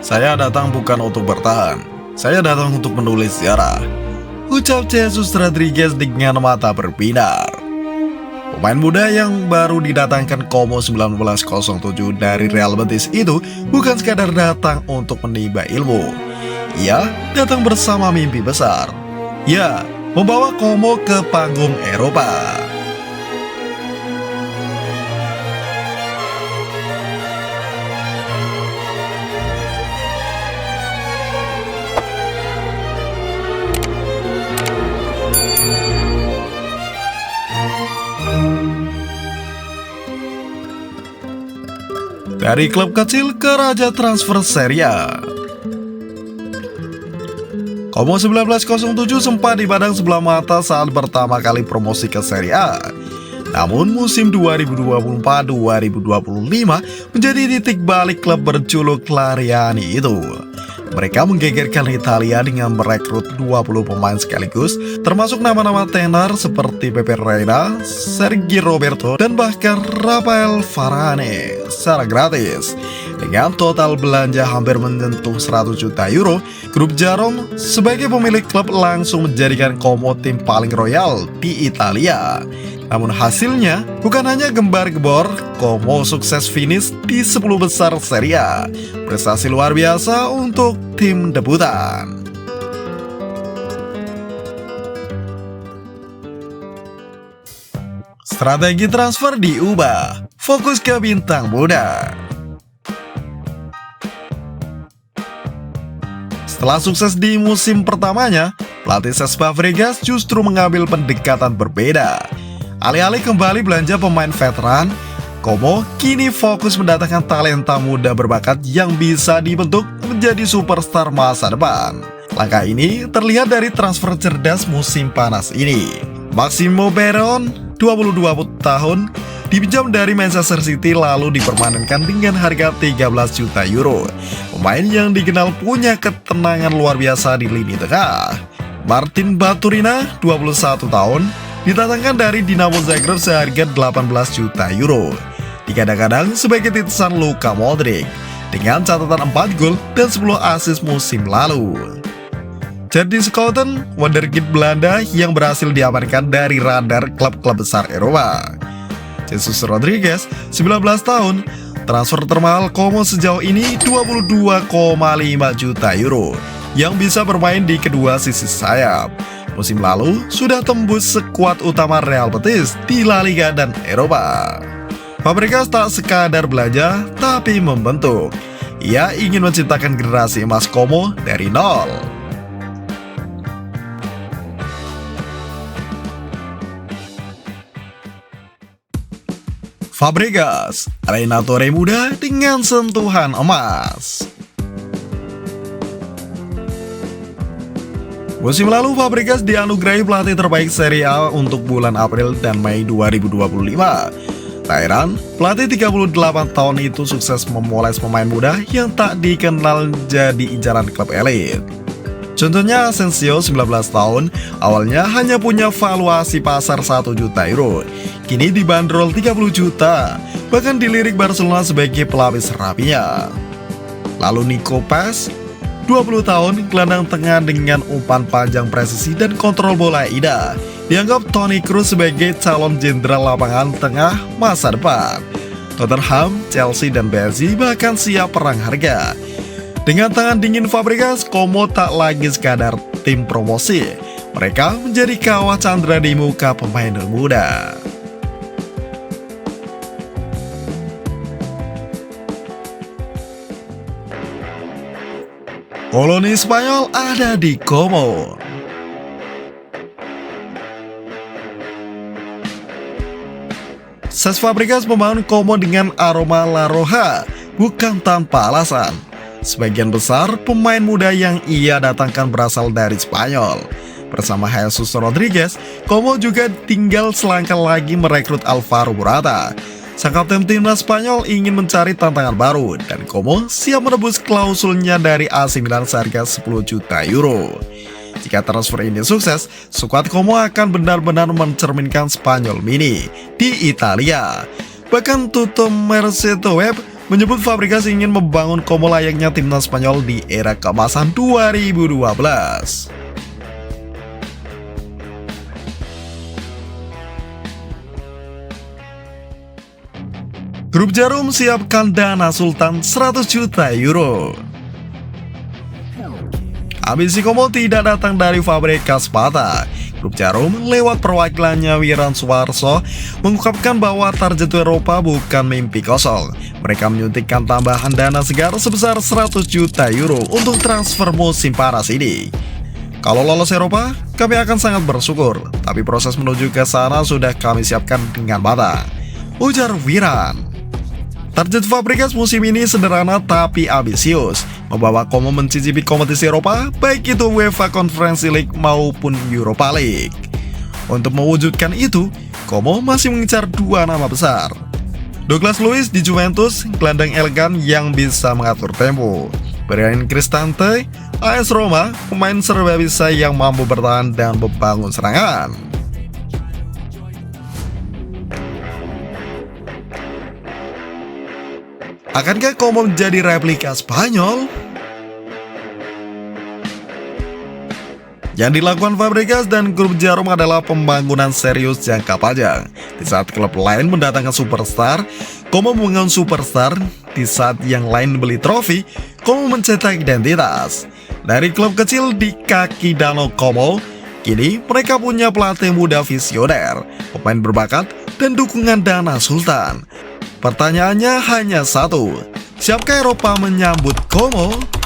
Saya datang bukan untuk bertahan, saya datang untuk menulis sejarah, ucap Jesus Rodriguez dengan mata berbinar. Pemain muda yang baru didatangkan Como 1907 dari Real Betis itu bukan sekadar datang untuk menimba ilmu. Ia datang bersama mimpi besar. Ya, membawa Como ke panggung Eropa. Dari klub kecil ke raja transfer Serie A. Como 1907 sempat dipandang sebelah mata saat pertama kali promosi ke Serie A. Namun musim 2024-2025 menjadi titik balik klub berjuluk Lariani itu. Mereka menggegerkan Italia dengan merekrut 20 pemain sekaligus, termasuk nama-nama tenar seperti Pepe Reina, Sergi Roberto, dan bahkan Rafael Varane secara gratis. Dengan total belanja hampir menyentuh 100 juta euro, grup Jarom sebagai pemilik klub langsung menjadikan Como tim paling royal di Italia. Namun hasilnya bukan hanya gembar-gebor, Como sukses finish di 10 besar Serie A. Prestasi luar biasa untuk tim debutan. Strategi transfer diubah, fokus ke bintang muda. Setelah sukses di musim pertamanya, pelatih Cesc Fabregas justru mengambil pendekatan berbeda. Alih-alih kembali belanja pemain veteran, Como kini fokus mendatangkan talenta muda berbakat yang bisa dibentuk menjadi superstar masa depan. Langkah ini terlihat dari transfer cerdas musim panas ini. Maximo Veron, 22 tahun, dipinjam dari Manchester City lalu dipermanenkan dengan harga 13 juta euro. Pemain yang dikenal punya ketenangan luar biasa di lini tengah. Martin Baturina, 21 tahun, didatangkan dari Dinamo Zagreb seharga 18 juta euro. Digadang-gadang sebagai titisan Luka Modric dengan catatan 4 gol dan 10 assist musim lalu. Jadon Schouten, wonderkid Belanda yang berhasil diamankan dari radar klub-klub besar Eropa. Jesus Rodriguez, 19 tahun, transfer termahal Como sejauh ini 22,5 juta euro yang bisa bermain di kedua sisi sayap. Musim lalu sudah tembus skuad utama Real Betis di La Liga dan Eropa. Fabregas tak sekadar belanja, tapi membentuk. Ia ingin menciptakan generasi emas Como dari nol. Fabregas, Renato muda dengan sentuhan emas. Musim lalu Fabregas dianugerahi pelatih terbaik Serie A untuk bulan April dan Mei 2025. Tak heran, pelatih 38 tahun itu sukses memoles pemain muda yang tak dikenal jadi incaran klub elit. Contohnya Asensio, 19 tahun, awalnya hanya punya valuasi pasar 1 juta euro. Kini dibanderol 30 juta, bahkan dilirik Barcelona sebagai pelapis rapinya. Lalu Nico Paz, 20 tahun, gelandang tengah dengan umpan panjang presisi dan kontrol bola indah. Dianggap Toni Kroos sebagai calon jenderal lapangan tengah masa depan. Tottenham, Chelsea, dan PSG bahkan siap perang harga. Dengan tangan dingin Fabregas, Como tak lagi sekadar tim promosi. Mereka menjadi kawah candra di muka pemain muda. Koloni Spanyol ada di Como. Cesc Fabregas membangun Como dengan aroma La Roja, bukan tanpa alasan. Sebagian besar pemain muda yang ia datangkan berasal dari Spanyol. Bersama Jesus Rodriguez, Como juga tinggal selangkah lagi merekrut Alvaro Morata. Sang kapten timnas Spanyol ingin mencari tantangan baru dan Como siap menebus klausulnya dari AC Milan seharga 10 juta euro. Jika transfer ini sukses, skuad Como akan benar-benar mencerminkan Spanyol mini di Italia. Bahkan Tutto Mercito Web menyebut Fabregas ingin membangun Como layaknya timnas Spanyol di era keemasan 2012. Grup Jarum siapkan dana Sultan 100 juta euro. Ambisi Como tidak datang dari Fabregas Pata. Grup Jarum lewat perwakilannya Wiran Suwarso mengungkapkan bahwa target Eropa bukan mimpi kosong. Mereka menyuntikkan tambahan dana segar sebesar 100 juta euro untuk transfer musim panas ini. Kalau lolos Eropa, kami akan sangat bersyukur, tapi proses menuju ke sana sudah kami siapkan dengan matang, ujar Wiran. Target Fabregas musim ini sederhana tapi ambisius, membawa Como mencicipi kompetisi Eropa, baik itu UEFA Conference League maupun Europa League. Untuk mewujudkan itu, Como masih mengincar dua nama besar. Douglas Luiz di Juventus, gelandang elegan yang bisa mengatur tempo. Bryan Cristante, AS Roma, pemain serba bisa yang mampu bertahan dan membangun serangan. Akankah Como menjadi replika Spanyol? Yang dilakukan Fabregas dan grup Jarum adalah pembangunan serius jangka panjang. Di saat klub lain mendatangkan superstar, Como membangun superstar. Di saat yang lain beli trofi, Como mencetak identitas. Dari klub kecil di kaki danau Como, kini mereka punya pelatih muda visioner, pemain berbakat, dan dukungan dana Sultan. Pertanyaannya hanya satu, siapkah Eropa menyambut Como?